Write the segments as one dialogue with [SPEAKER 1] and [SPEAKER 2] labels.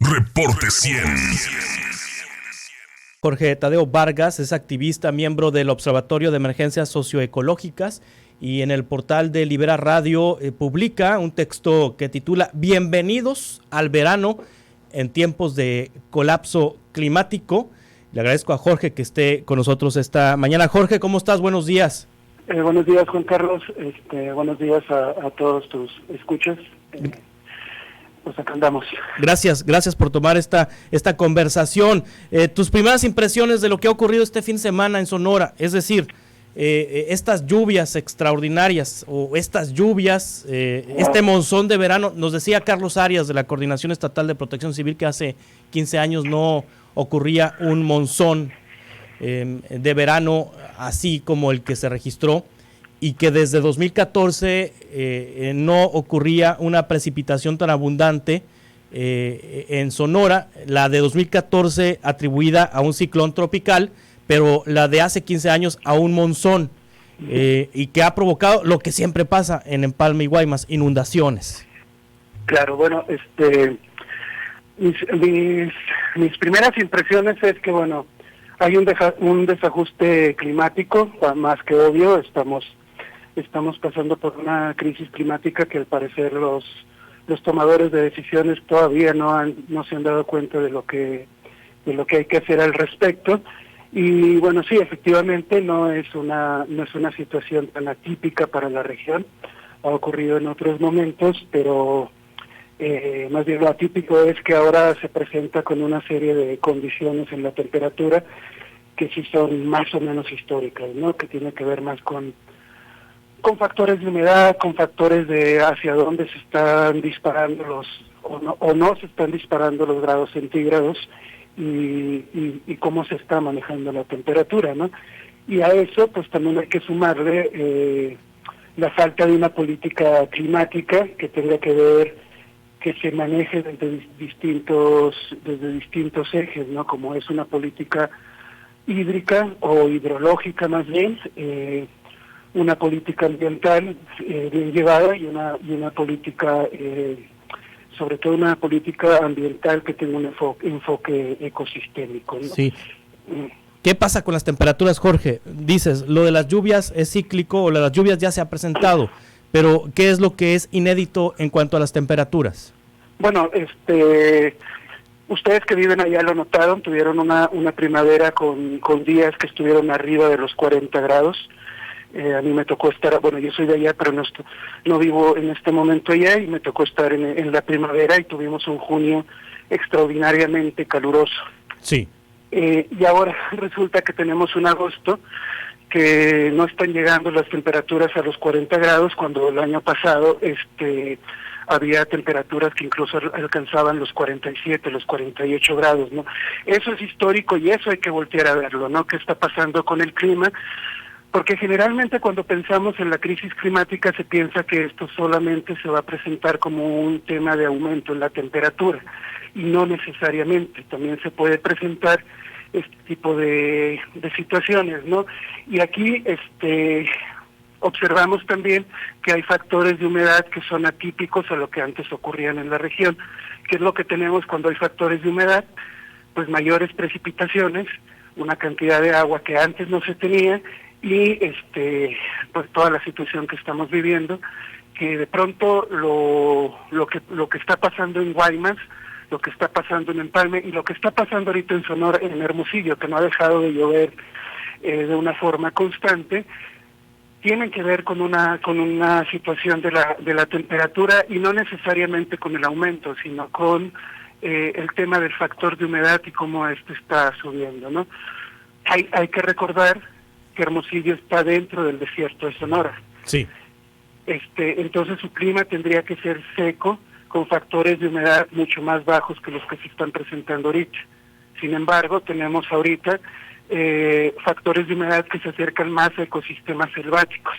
[SPEAKER 1] Reporte 100.
[SPEAKER 2] Jorge Tadeo Vargas es activista, miembro del Observatorio de Emergencias Socioecológicas, y en el portal de Libera Radio publica un texto que titula Bienvenidos al verano en tiempos de colapso climático. Le agradezco a Jorge que esté con nosotros esta mañana. Jorge, ¿cómo estás? Buenos días.
[SPEAKER 3] Buenos días, Juan Carlos. Buenos días a todos tus escuchas. Pues acá andamos.
[SPEAKER 2] Gracias por tomar esta conversación. Tus primeras impresiones de lo que ha ocurrido este fin de semana en Sonora, es decir, estas lluvias extraordinarias o estas lluvias, este monzón de verano. Nos decía Carlos Arias de la Coordinación Estatal de Protección Civil que hace 15 años no ocurría un monzón de verano así como el que se registró, y que desde 2014 no ocurría una precipitación tan abundante en Sonora, la de 2014 atribuida a un ciclón tropical, pero la de hace 15 años a un monzón, y que ha provocado lo que siempre pasa en Empalme y Guaymas, inundaciones.
[SPEAKER 3] Claro, bueno, mis primeras impresiones es que, bueno, hay un desajuste climático, más que obvio. Estamos pasando por una crisis climática que al parecer los tomadores de decisiones todavía no se han dado cuenta de lo que hay que hacer al respecto. Y bueno, sí, efectivamente no es una situación tan atípica para la región. Ha ocurrido en otros momentos, pero más bien lo atípico es que ahora se presenta con una serie de condiciones en la temperatura que sí son más o menos históricas, ¿no? Que tiene que ver más con factores de humedad, con factores de hacia dónde se están disparando o no se están disparando los grados centígrados, y cómo se está manejando la temperatura, ¿no? Y a eso pues también hay que sumarle la falta de una política climática que tenga que ver, que se maneje desde distintos ejes, ¿no? Como es una política hídrica o hidrológica más bien, una política ambiental bien llevada, y una política, sobre todo una política ambiental que tenga un enfoque ecosistémico, ¿no?
[SPEAKER 2] Sí. ¿Qué pasa con las temperaturas, Jorge? Dices, lo de las lluvias es cíclico, o lo de las lluvias ya se ha presentado, pero ¿qué es lo que es inédito en cuanto a las temperaturas?
[SPEAKER 3] Bueno, ustedes que viven allá lo notaron, tuvieron una primavera con días que estuvieron arriba de los 40 grados. A mí me tocó estar, bueno, yo soy de allá, pero no vivo en este momento allá, y me tocó estar en la primavera, y tuvimos un junio extraordinariamente caluroso.
[SPEAKER 2] Sí.
[SPEAKER 3] Y ahora resulta que tenemos un agosto que no están llegando las temperaturas a los 40 grados, cuando el año pasado había temperaturas que incluso alcanzaban los 47, los 48 grados, ¿no? Eso es histórico, y eso hay que voltear a verlo, ¿no? ¿Qué está pasando con el clima? Porque generalmente cuando pensamos en la crisis climática se piensa que esto solamente se va a presentar como un tema de aumento en la temperatura, y no necesariamente. También se puede presentar este tipo de situaciones, ¿no? Y aquí observamos también que hay factores de humedad que son atípicos a lo que antes ocurrían en la región. ¿Qué es lo que tenemos cuando hay factores de humedad? Pues mayores precipitaciones, una cantidad de agua que antes no se tenía, y pues toda la situación que estamos viviendo, que de pronto lo que está pasando en Guaymas, lo que está pasando en Empalme, y lo que está pasando ahorita en Sonora, en Hermosillo, que no ha dejado de llover de una forma constante, tienen que ver con una situación de la temperatura, y no necesariamente con el aumento, sino con el tema del factor de humedad y cómo está subiendo, ¿no? Hay que recordar que Hermosillo está dentro del desierto de Sonora.
[SPEAKER 2] Sí.
[SPEAKER 3] Entonces su clima tendría que ser seco, con factores de humedad mucho más bajos que los que se están presentando ahorita. Sin embargo, tenemos ahorita factores de humedad que se acercan más a ecosistemas selváticos.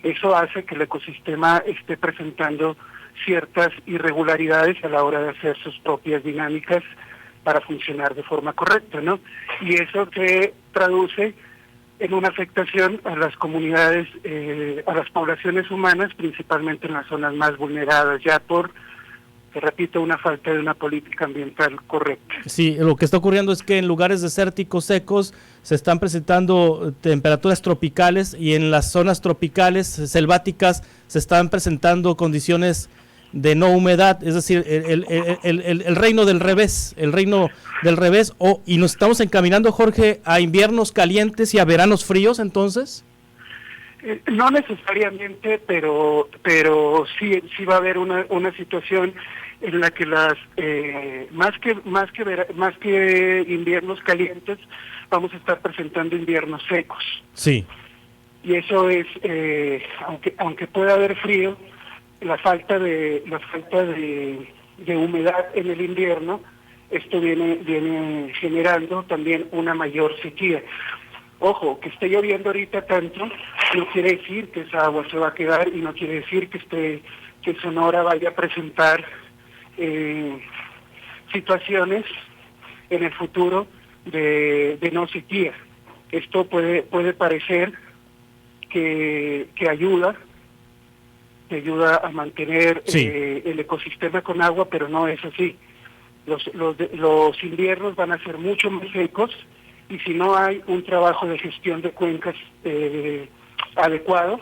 [SPEAKER 3] Eso hace que el ecosistema esté presentando ciertas irregularidades a la hora de hacer sus propias dinámicas para funcionar de forma correcta, ¿no? Y eso se traduce en una afectación a las comunidades, a las poblaciones humanas, principalmente en las zonas más vulneradas, ya por te repito, una falta de una política ambiental correcta.
[SPEAKER 2] Sí, lo que está ocurriendo es que en lugares desérticos secos se están presentando temperaturas tropicales y en las zonas tropicales selváticas se están presentando condiciones de no humedad, es decir, el reino del revés, y nos estamos encaminando, Jorge, a inviernos calientes y a veranos fríos, entonces.
[SPEAKER 3] No necesariamente, pero sí va a haber una situación en la que más que inviernos calientes, vamos a estar presentando inviernos secos.
[SPEAKER 2] Sí.
[SPEAKER 3] Y eso es, aunque pueda haber frío, la falta de humedad en el invierno, esto viene generando también una mayor sequía. Ojo, que esté lloviendo ahorita tanto no quiere decir que esa agua se va a quedar y no quiere decir que Sonora vaya a presentar situaciones en el futuro de no sequía. Esto puede parecer que ayuda a mantener el ecosistema con agua, pero no es así. Los inviernos van a ser mucho más secos y si no hay un trabajo de gestión de cuencas adecuado,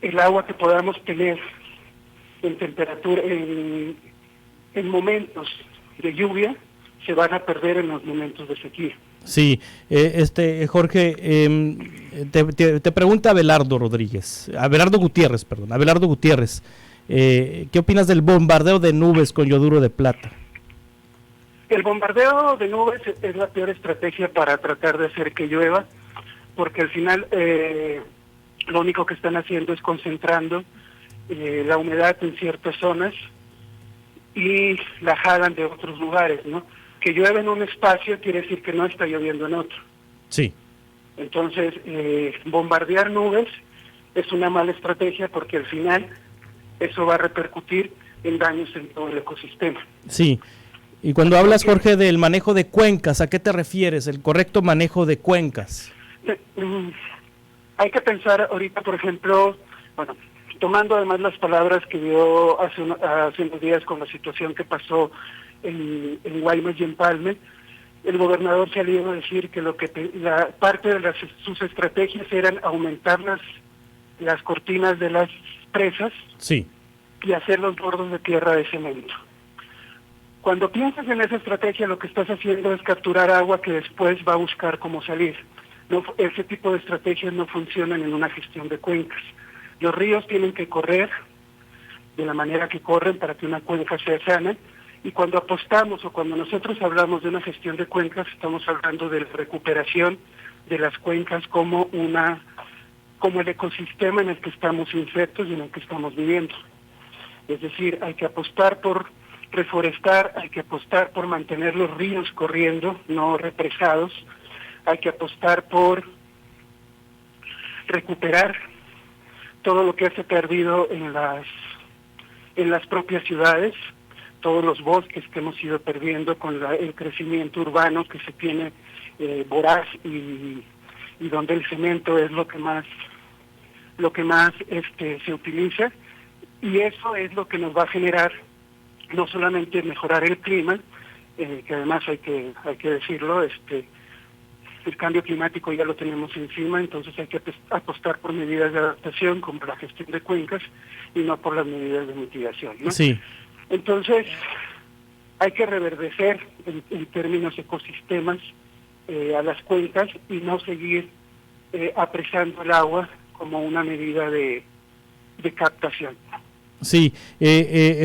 [SPEAKER 3] el agua que podamos tener en temperatura, en momentos de lluvia, se van a perder en los momentos de sequía.
[SPEAKER 2] Sí, Jorge, te pregunta Abelardo Gutiérrez, ¿qué opinas del bombardeo de nubes con yoduro de plata?
[SPEAKER 3] El bombardeo de nubes es la peor estrategia para tratar de hacer que llueva, porque al final lo único que están haciendo es concentrando la humedad en ciertas zonas y la jalan de otros lugares, ¿no? Que llueve en un espacio quiere decir que no está lloviendo en otro.
[SPEAKER 2] Sí.
[SPEAKER 3] Entonces, bombardear nubes es una mala estrategia porque al final eso va a repercutir en daños en todo el ecosistema.
[SPEAKER 2] Sí. Y cuando hablas, Jorge, del manejo de cuencas, ¿a qué te refieres? El correcto manejo de cuencas.
[SPEAKER 3] Hay que pensar ahorita, por ejemplo, bueno, tomando además las palabras que dio hace unos días con la situación que pasó en Guaymas y en Palme, el gobernador salió a decir que parte de sus estrategias eran aumentar las cortinas de las presas,
[SPEAKER 2] sí,
[SPEAKER 3] y hacer los bordos de tierra de cemento. Cuando piensas en esa estrategia, lo que estás haciendo es capturar agua que después va a buscar cómo salir. No, ese tipo de estrategias no funcionan en una gestión de cuencas. Los ríos tienen que correr de la manera que corren para que una cuenca sea sana, y cuando apostamos o cuando nosotros hablamos de una gestión de cuencas, estamos hablando de la recuperación de las cuencas como el ecosistema en el que estamos insertos y en el que estamos viviendo. Es decir, hay que apostar por reforestar, hay que apostar por mantener los ríos corriendo, no represados, hay que apostar por recuperar todo lo que se ha perdido en las propias ciudades, todos los bosques que hemos ido perdiendo con el crecimiento urbano que se tiene voraz y donde el cemento es lo que más se utiliza, y eso es lo que nos va a generar no solamente mejorar el clima, que además hay que decirlo, el cambio climático ya lo tenemos encima, entonces hay que apostar por medidas de adaptación como la gestión de cuencas y no por las medidas de mitigación, ¿no?
[SPEAKER 2] Sí.
[SPEAKER 3] Entonces hay que reverdecer en términos ecosistemas a las cuencas y no seguir apresando el agua como una medida de captación.
[SPEAKER 2] Sí,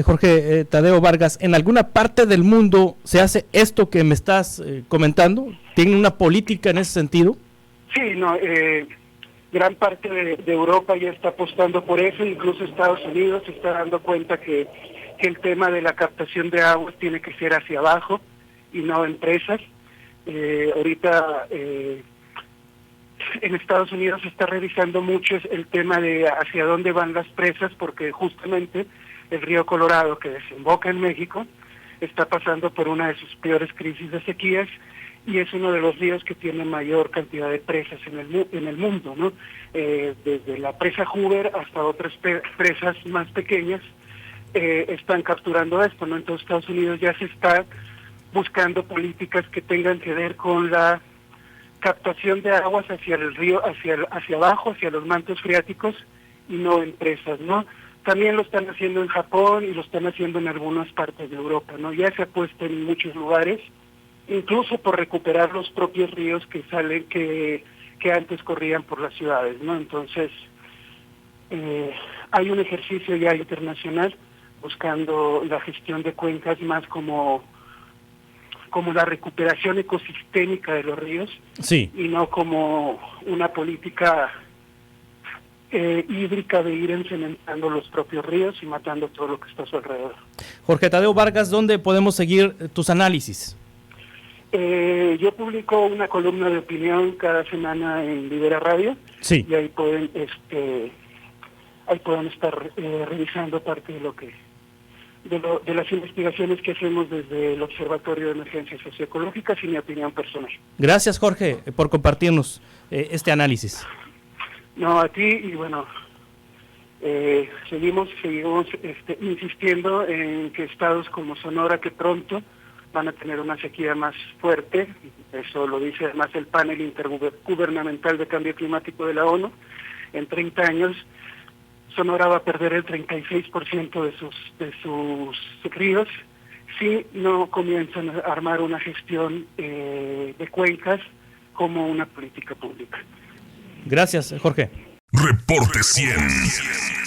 [SPEAKER 2] Jorge Tadeo Vargas, ¿en alguna parte del mundo se hace esto que me estás comentando? ¿Tienen una política en ese sentido?
[SPEAKER 3] Sí, no, gran parte de Europa ya está apostando por eso, incluso Estados Unidos se está dando cuenta que el tema de la captación de aguas tiene que ser hacia abajo y no en presas. Ahorita en Estados Unidos se está revisando mucho el tema de hacia dónde van las presas, porque justamente el río Colorado, que desemboca en México, está pasando por una de sus peores crisis de sequías y es uno de los ríos que tiene mayor cantidad de presas en el mundo, ¿no? Desde la presa Hoover hasta otras presas más pequeñas, están capturando esto, ¿no? Entonces Estados Unidos ya se está buscando políticas que tengan que ver con la captación de aguas hacia el río, hacia abajo, hacia los mantos freáticos y no en presas, ¿no? También lo están haciendo en Japón y lo están haciendo en algunas partes de Europa, ¿no? Ya se ha puesto en muchos lugares, incluso por recuperar los propios ríos que salen, que antes corrían por las ciudades, ¿no? Entonces, hay un ejercicio ya internacional buscando la gestión de cuencas más como la recuperación ecosistémica de los ríos,
[SPEAKER 2] sí,
[SPEAKER 3] y no como una política hídrica de ir encementando los propios ríos y matando todo lo que está a su alrededor.
[SPEAKER 2] Jorge Tadeo Vargas, ¿dónde podemos seguir tus análisis?
[SPEAKER 3] Yo publico una columna de opinión cada semana en Libera Radio,
[SPEAKER 2] sí,
[SPEAKER 3] y ahí pueden estar revisando parte de lo que de las investigaciones que hacemos desde el Observatorio de Emergencias Socioecológicas y mi opinión personal.
[SPEAKER 2] Gracias, Jorge, por compartirnos este análisis.
[SPEAKER 3] No, a ti, y bueno, seguimos insistiendo en que estados como Sonora, que pronto van a tener una sequía más fuerte, eso lo dice además el panel intergubernamental de cambio climático de la ONU, en 30 años Sonora va a perder el 36% de sus ríos si no comienzan a armar una gestión de cuencas como una política pública.
[SPEAKER 2] Gracias, Jorge.
[SPEAKER 1] Reporte 100.